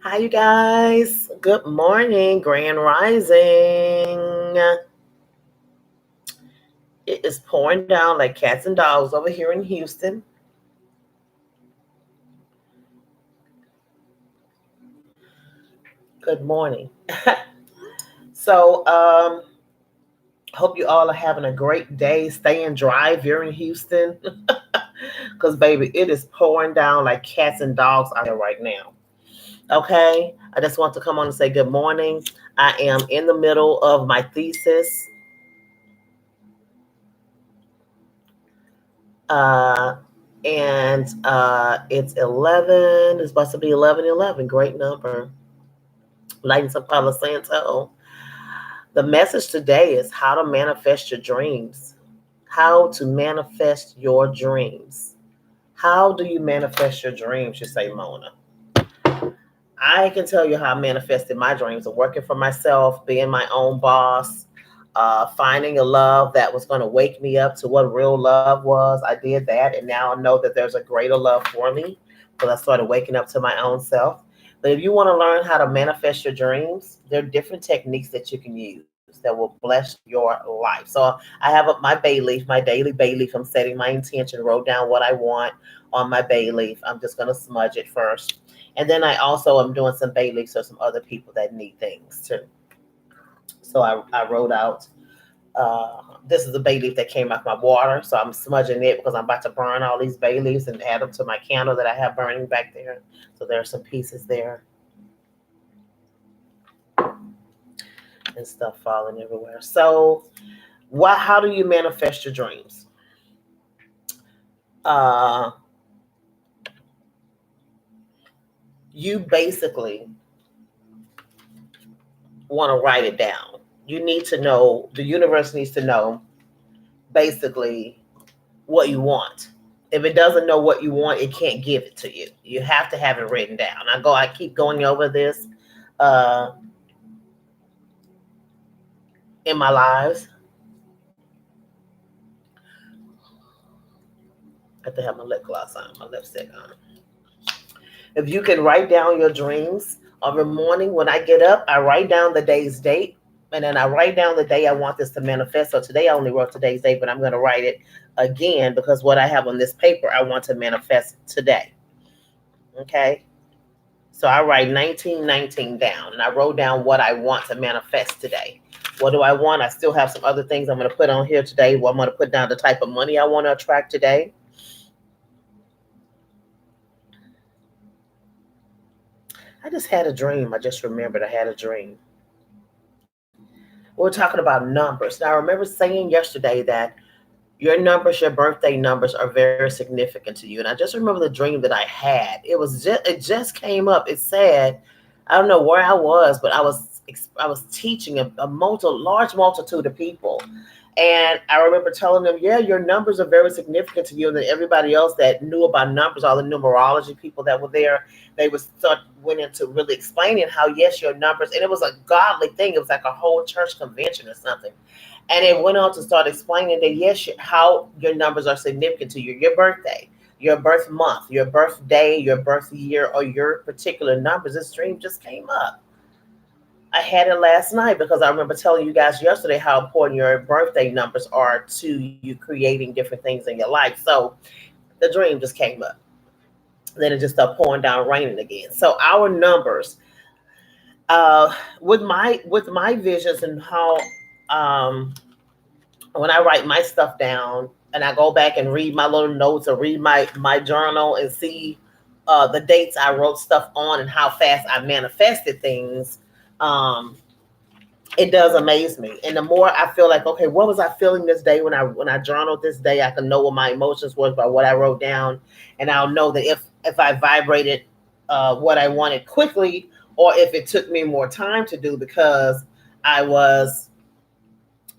Hi, you guys. Good morning, Grand Rising. It is pouring down like cats and dogs over here in Houston. Good morning. So, hope you all are having a great day. Staying dry if you're in Houston. Because, baby, it is pouring down like cats and dogs out here right now. Okay. I just want to come on and say good morning. I am in the middle of my thesis. Uh, and it's 11. It's supposed to be 11:11. Great number. Lighting some Palo Santo. The message today is how to manifest your dreams. How to manifest your dreams. How do you manifest your dreams, you say, Mona? I can tell you how I manifested my dreams of working for myself, being my own boss, finding a love that was going to wake me up to what real love was. I did that, and now I know that there's a greater love for me because I started waking up to my own self. But if you want to learn how to manifest your dreams, there are different techniques that you can use that will bless your life. So I have my bay leaf, my daily bay leaf. I'm setting my intention, wrote down what I want on my bay leaf. I'm just going to smudge it first. And then I also am doing some bay leaves for some other people that need things too. So I wrote out, this is the bay leaf that came off my water. So I'm smudging it because I'm about to burn all these bay leaves and add them to my candle that I have burning back there. So there are some pieces there and stuff falling everywhere. So how do you manifest your dreams? Uh, you basically want to write it down. You need to know, the universe needs to know basically what you want. If it doesn't know what you want, it can't give it to you. You have to have it written down. I keep going over this uh, in my lives. I have to have my lip gloss on, my lipstick on. If you can write down your dreams every morning when I get up, I write down the day's date, and then I write down the day I want this to manifest. So today I only wrote today's date, but I'm going to write it again because what I have on this paper I want to manifest today. Okay. So I write 1919 down, and I wrote down what I want to manifest today. What do I want? I still have some other things I'm going to put on here today. Well, I'm going to put down the type of money I want to attract today. I just had a dream. I just remembered I had a dream. We're talking about numbers. Now, I remember saying yesterday that your numbers, your birthday numbers are very significant to you. And I just remember the dream that I had. It just came up. It said, I don't know where I was, but I was teaching large multitude of people. And I remember telling them, yeah, your numbers are very significant to you. And then everybody else that knew about numbers, all the numerology people that were there, went into really explaining how, yes, your numbers, and it was a godly thing. It was like a whole church convention or something. And it went on to start explaining that, yes, how your numbers are significant to you, your birthday, your birth month, your birthday, your birth year, or your particular numbers. This dream just came up. I had it last night because I remember telling you guys yesterday how important your birthday numbers are to you creating different things in your life. So the dream just came up. Then it just started pouring down, raining again. So our numbers, with my visions and how, um, when I write my stuff down and I go back and read my little notes or read my journal and see the dates I wrote stuff on and how fast I manifested things. Um, it does amaze me. And the more I feel like, okay, what was I feeling this day when I journaled this day? I can know what my emotions was by what I wrote down, and I'll know that if I vibrated what I wanted quickly, or if it took me more time to do because I was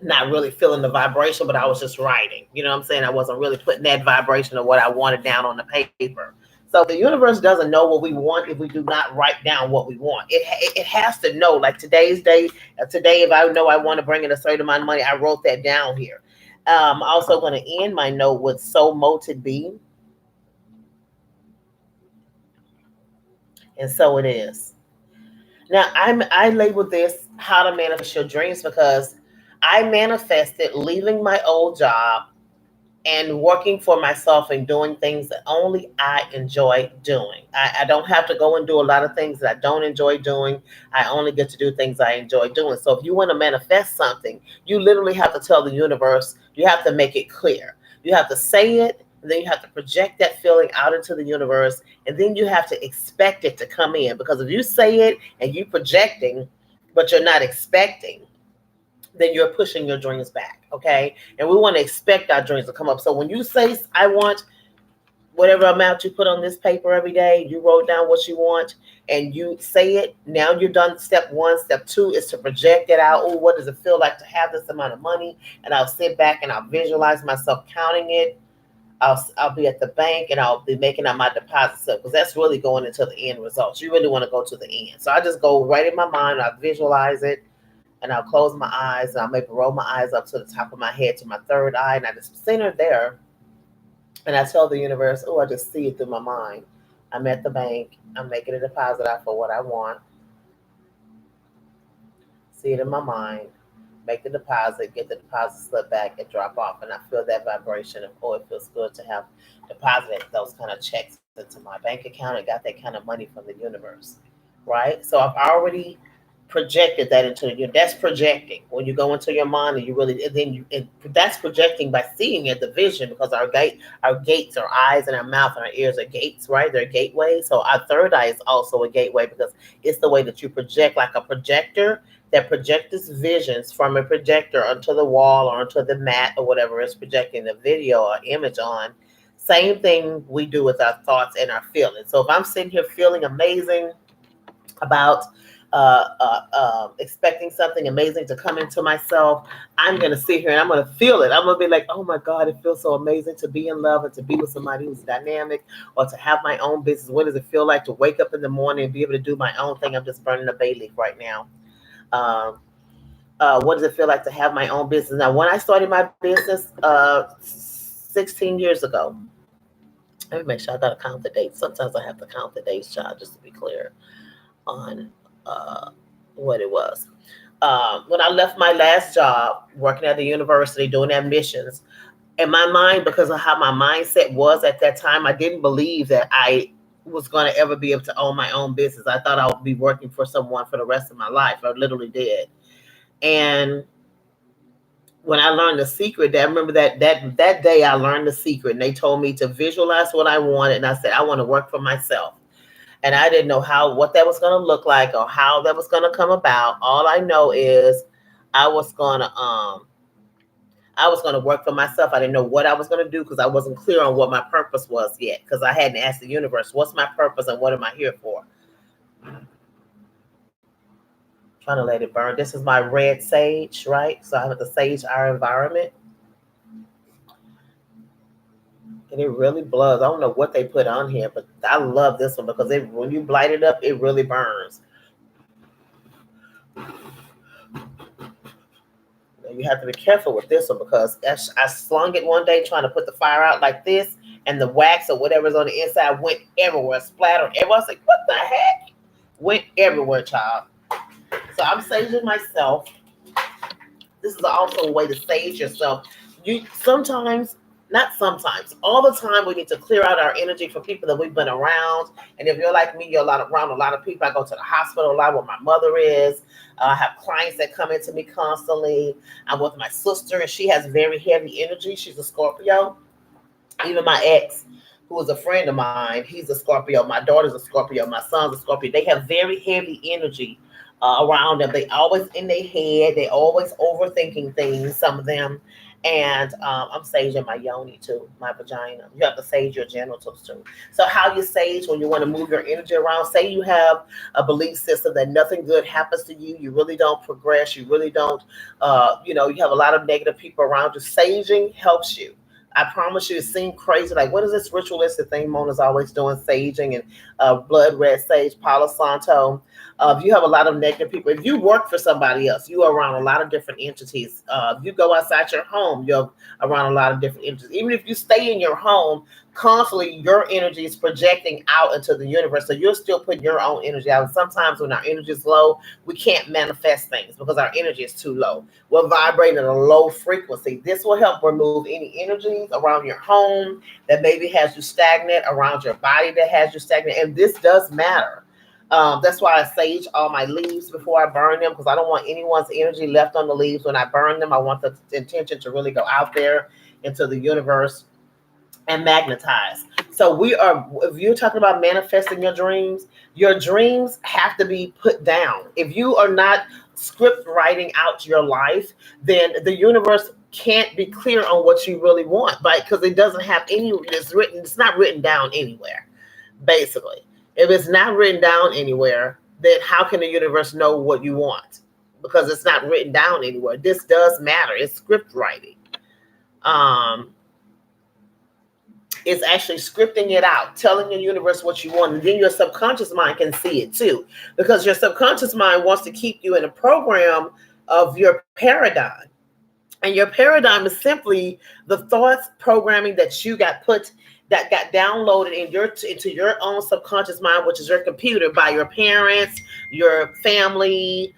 not really feeling the vibration, but I was just writing. You know what I'm saying? I wasn't really putting that vibration of what I wanted down on the paper. So the universe doesn't know what we want if we do not write down what we want. It has to know. Like today's day, today, if I know I want to bring in a certain amount of money, I wrote that down here. I'm also going to end my note with "so mote be," and so it is. Now, I label this how to manifest your dreams because I manifested leaving my old job and working for myself and doing things that only I enjoy doing. I don't have to go and do a lot of things that I don't enjoy doing. I only get to do things I enjoy doing. So if you want to manifest something, you literally have to tell the universe, you have to make it clear. You have to say it, and then you have to project that feeling out into the universe, and then you have to expect it to come in. Because if you say it and you projecting, but you're not expecting, then you're pushing your dreams back. Okay. And we want to expect our dreams to come up. So when you say, I want whatever amount you put on this paper every day, you wrote down what you want and you say it, now you're done. Step one. Step two is to project it out. Oh, what does it feel like to have this amount of money? And I'll sit back and I'll visualize myself counting it. I'll be at the bank and I'll be making out my deposit slip because that's really going into the end results. You really want to go to the end. So I just go right in my mind. I visualize it and I'll close my eyes and I'll maybe roll my eyes up to the top of my head to my third eye and I just center there and I tell the universe, oh, I just see it through my mind. I'm at the bank. I'm making a deposit out for what I want. See it in my mind. Make the deposit, get the deposit slip back and drop off. And I feel that vibration of, oh, it feels good to have deposited those kind of checks into my bank account and got that kind of money from the universe. Right? So I've already projected that into you. That's projecting when you go into your mind and you really, and then that's projecting by seeing it, the vision, because our gates, our eyes and our mouth and our ears are gates, right? They're gateways. So our third eye is also a gateway because it's the way that you project, like a projector that projects visions from a projector onto the wall or onto the mat or whatever it's projecting the video or image on. Same thing we do with our thoughts and our feelings. So if I'm sitting here feeling amazing about expecting something amazing to come into myself, I'm going to sit here and I'm going to feel it. I'm going to be like, oh my God, it feels so amazing to be in love and to be with somebody who's dynamic or to have my own business. What does it feel like to wake up in the morning and be able to do my own thing? I'm just burning a bay leaf right now. Um, what does it feel like to have my own business? Now, when I started my business 16 years ago, let me make sure I got to count the dates. Sometimes I have to count the dates, child, just to be clear on uh, what it was. When I left my last job working at the university doing admissions, in my mind, because of how my mindset was at that time, I didn't believe that I was going to ever be able to own my own business. I thought I would be working for someone for the rest of my life. I literally did. And when I learned the secret, I remember that day I learned the secret, and they told me to visualize what I wanted, and I said I want to work for myself. And I didn't know what that was going to look like or how that was going to come about. All I know is I was going to work for myself. I didn't know what I was going to do because I wasn't clear on what my purpose was yet, because I hadn't asked the universe, what's my purpose and what am I here for? Trying to let it burn. This is my red sage, right? So I have to sage our environment. And it really blows. I don't know what they put on here, but I love this one because when you light it up, it really burns. You have to be careful with this one because I slung it one day trying to put the fire out like this, and the wax or whatever's on the inside went everywhere, splattered everywhere. I was like, what the heck? Went everywhere, child. So I'm saging myself. This is also a way to sage yourself. All the time we need to clear out our energy for people that we've been around. And if you're like me, you're around a lot of people. I go to the hospital a lot where my mother is. I have clients that come into me constantly. I'm with my sister, and she has very heavy energy. She's a Scorpio. Even my ex, who is a friend of mine, he's a Scorpio. My daughter's a Scorpio. My son's a Scorpio. They have very heavy energy around them. They always in their head. They always overthinking things, some of them. And I'm saging my yoni too, my vagina. You have to sage your genitals too. So how you sage when you want to move your energy around, say you have a belief system that nothing good happens to you. You really don't progress. You really don't, you have a lot of negative people around you. Saging helps you. I promise you, it seemed crazy. Like, what is this ritualistic thing Mona's always doing? Saging and blood red sage, Palo Santo. If you have a lot of negative people, if you work for somebody else, you are around a lot of different entities. If you go outside your home, you're around a lot of different entities. Even if you stay in your home, constantly your energy is projecting out into the universe. So you're still putting your own energy out. And sometimes when our energy is low, we can't manifest things because our energy is too low. We're vibrating at a low frequency. This will help remove any energies around your home that maybe has you stagnant, around your body that has you stagnant. And this does matter. That's why I sage all my leaves before I burn them, because I don't want anyone's energy left on the leaves when I burn them. I want the intention to really go out there into the universe and magnetize. So if you're talking about manifesting your dreams have to be put down. If you are not script writing out your life, then the universe can't be clear on what you really want, right? Because it doesn't have it's not written down anywhere, basically. If it's not written down anywhere, then how can the universe know what you want? Because it's not written down anywhere. This does matter. It's script writing. It's actually scripting it out, telling the universe what you want, and then your subconscious mind can see it too, because your subconscious mind wants to keep you in a program of your paradigm. And your paradigm is simply the thoughts programming that got downloaded into your own subconscious mind, which is your computer, by your parents, your family,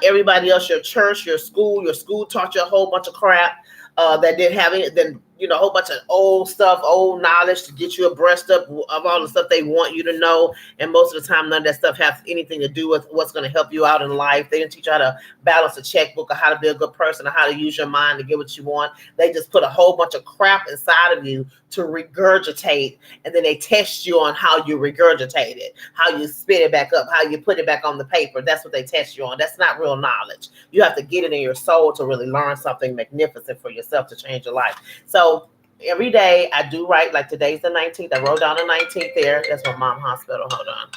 everybody else, your church, your school. Your school taught you a whole bunch of crap that didn't have any, then a whole bunch of old stuff, old knowledge to get you abreast of all the stuff they want you to know. And most of the time, none of that stuff has anything to do with what's going to help you out in life. They didn't teach you how to balance a checkbook, or how to be a good person, or how to use your mind to get what you want. They just put a whole bunch of crap inside of you to regurgitate, and then they test you on how you regurgitate it, how you spit it back up, how you put it back on the paper. That's what they test you on. That's not real knowledge. You have to get it in your soul to really learn something magnificent for yourself to change your life. So every day I do write, like today's the 19th. I wrote down the 19th there. That's my mom hospital. Hold on.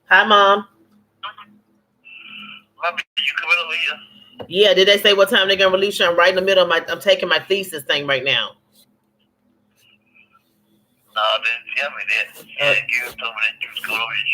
Hi, Mom. Yeah, did they say what time they're going to release you? I'm right in the middle of I'm taking my thesis thing right now. No, they didn't tell me that. Yeah, Gary told me that you was going over and